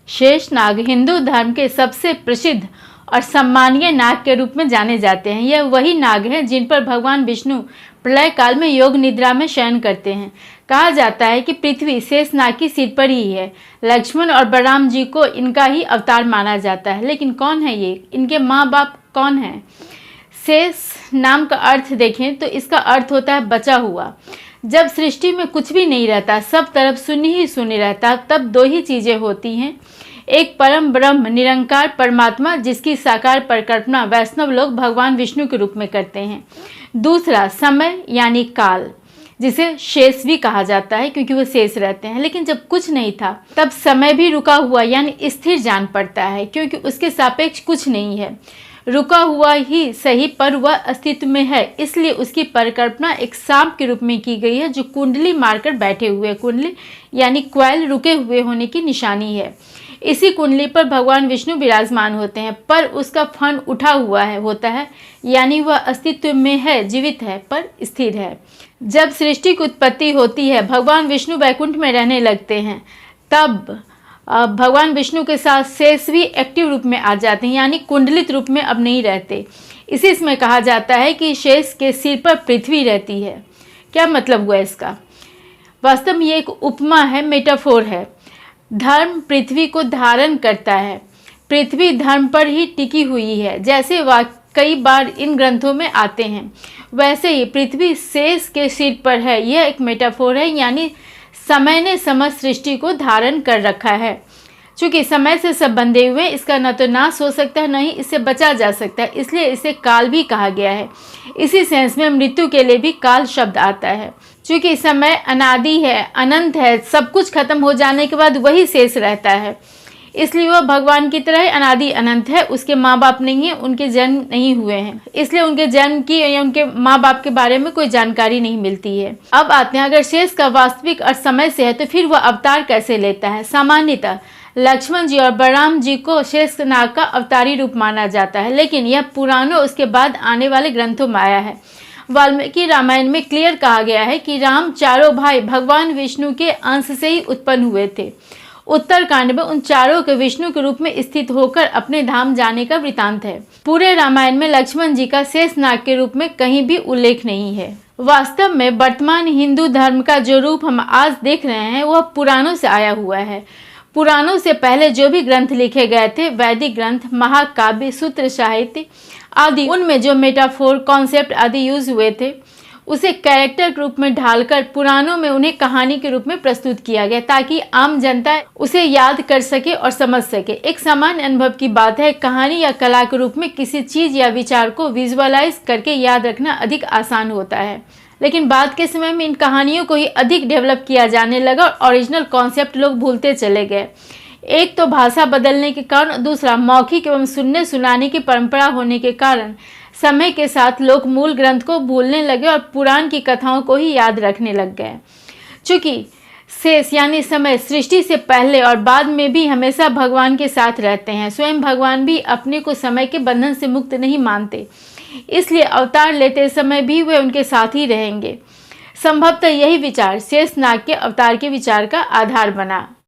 शेषनाग हिंदू धर्म के सबसे प्रसिद्ध और सम्मानीय नाग के रूप में जाने जाते हैं। यह वही नाग हैं जिन पर भगवान विष्णु प्रलय काल में योग निद्रा में शयन करते हैं। कहा जाता है कि पृथ्वी शेषनाग की सिर पर ही है। लक्ष्मण और बलराम जी को इनका ही अवतार माना जाता है। लेकिन कौन है ये, इनके माँ बाप कौन हैं? शेष नाम का अर्थ देखें तो इसका अर्थ होता है बचा हुआ। जब सृष्टि में कुछ भी नहीं रहता, सब तरफ शून्य ही शून्य रहता, तब दो ही चीज़ें होती हैं। एक परम ब्रह्म निरंकार परमात्मा जिसकी साकार परिकल्पना वैष्णव लोग भगवान विष्णु के रूप में करते हैं। दूसरा समय यानी काल, जिसे शेष भी कहा जाता है क्योंकि वो शेष रहते हैं। लेकिन जब कुछ नहीं था तब समय भी रुका हुआ यानी स्थिर जान पड़ता है, क्योंकि उसके सापेक्ष कुछ नहीं है। रुका हुआ ही सही पर वह अस्तित्व में है, इसलिए उसकी परिकल्पना एक सांप के रूप में की गई है जो कुंडली मारकर बैठे हुए, कुंडली यानी क्वाइल रुके हुए होने की निशानी है। इसी कुंडली पर भगवान विष्णु विराजमान होते हैं, पर उसका फन उठा हुआ होता है, यानी वह अस्तित्व में है, जीवित है पर स्थिर है। जब सृष्टि की उत्पत्ति होती है, भगवान विष्णु वैकुंठ में रहने लगते हैं, तब भगवान विष्णु के साथ शेष भी एक्टिव रूप में आ जाते हैं, यानी कुंडलित रूप में अब नहीं रहते। इसी इसमें कहा जाता है कि शेष के सिर पर पृथ्वी रहती है। क्या मतलब हुआ इसका? वास्तव में ये एक उपमा है, मेटाफोर है। धर्म पृथ्वी को धारण करता है, पृथ्वी धर्म पर ही टिकी हुई है, जैसे कई बार इन ग्रंथों में आते हैं, वैसे ही पृथ्वी शेष के सिर पर है। यह एक मेटाफोर है, यानी समय ने समस्त सृष्टि को धारण कर रखा है। चूंकि समय से सब बंधे हुए, इसका न तो नाश हो सकता है न ही इससे बचा जा सकता है, इसलिए इसे काल भी कहा गया है। इसी सेंस में मृत्यु के लिए भी काल शब्द आता है। चूंकि समय अनादि है, अनंत है, सब कुछ खत्म हो जाने के बाद वही शेष रहता है, इसलिए वह भगवान की तरह अनादि अनंत है। उसके माँ बाप नहीं है, उनके जन्म नहीं हुए हैं, इसलिए उनके जन्म की या उनके माँ बाप के बारे में कोई जानकारी नहीं मिलती है। अब आते हैं, अगर शेष का वास्तविक अर्थ समय से है तो फिर वह अवतार कैसे लेता है? सामान्यतः लक्ष्मण जी और बलराम जी को शेष नाग का अवतारी रूप माना जाता है, लेकिन यह पुराणों उसके बाद आने वाले ग्रंथों में आया है। वाल्मीकि रामायण में क्लियर कहा गया है कि राम चारों भाई भगवान विष्णु के अंश से ही उत्पन्न हुए थे। उत्तरकांड में उन चारों के विष्णु के रूप में स्थित होकर अपने धाम जाने का वृतांत है। पूरे रामायण में लक्ष्मण जी का शेष नाग के रूप में कहीं भी उल्लेख नहीं है। वास्तव में वर्तमान हिंदू धर्म का जो रूप हम आज देख रहे हैं वह पुराणों से आया हुआ है। पुराणों से पहले जो भी ग्रंथ लिखे गए थे, वैदिक ग्रंथ, महाकाव्य, सूत्र साहित्य आदि, उनमें जो मेटाफोर, कॉन्सेप्ट आदि यूज हुए थे, उसे कैरेक्टर के रूप में ढालकर पुराणों में उन्हें कहानी के रूप में प्रस्तुत किया गया, ताकि आम जनता उसे याद कर सके और समझ सके। एक सामान्य अनुभव की बात है, कहानी या कला के रूप में किसी चीज़ या विचार को विजुअलाइज करके याद रखना अधिक आसान होता है। लेकिन बाद के समय में इन कहानियों को ही अधिक डेवलप किया जाने लगा और ओरिजिनल कॉन्सेप्ट लोग भूलते चले गए। एक तो भाषा बदलने के कारण, दूसरा मौखिक एवं सुनने सुनाने की परंपरा होने के कारण समय के साथ लोग मूल ग्रंथ को भूलने लगे और पुराण की कथाओं को ही याद रखने लग गए। चूँकि शेष यानी समय सृष्टि से पहले और बाद में भी हमेशा भगवान के साथ रहते हैं, स्वयं भगवान भी अपने को समय के बंधन से मुक्त नहीं मानते, इसलिए अवतार लेते समय भी वे उनके साथ ही रहेंगे। संभवतः यही विचार शेष नाग के अवतार के विचार का आधार बना।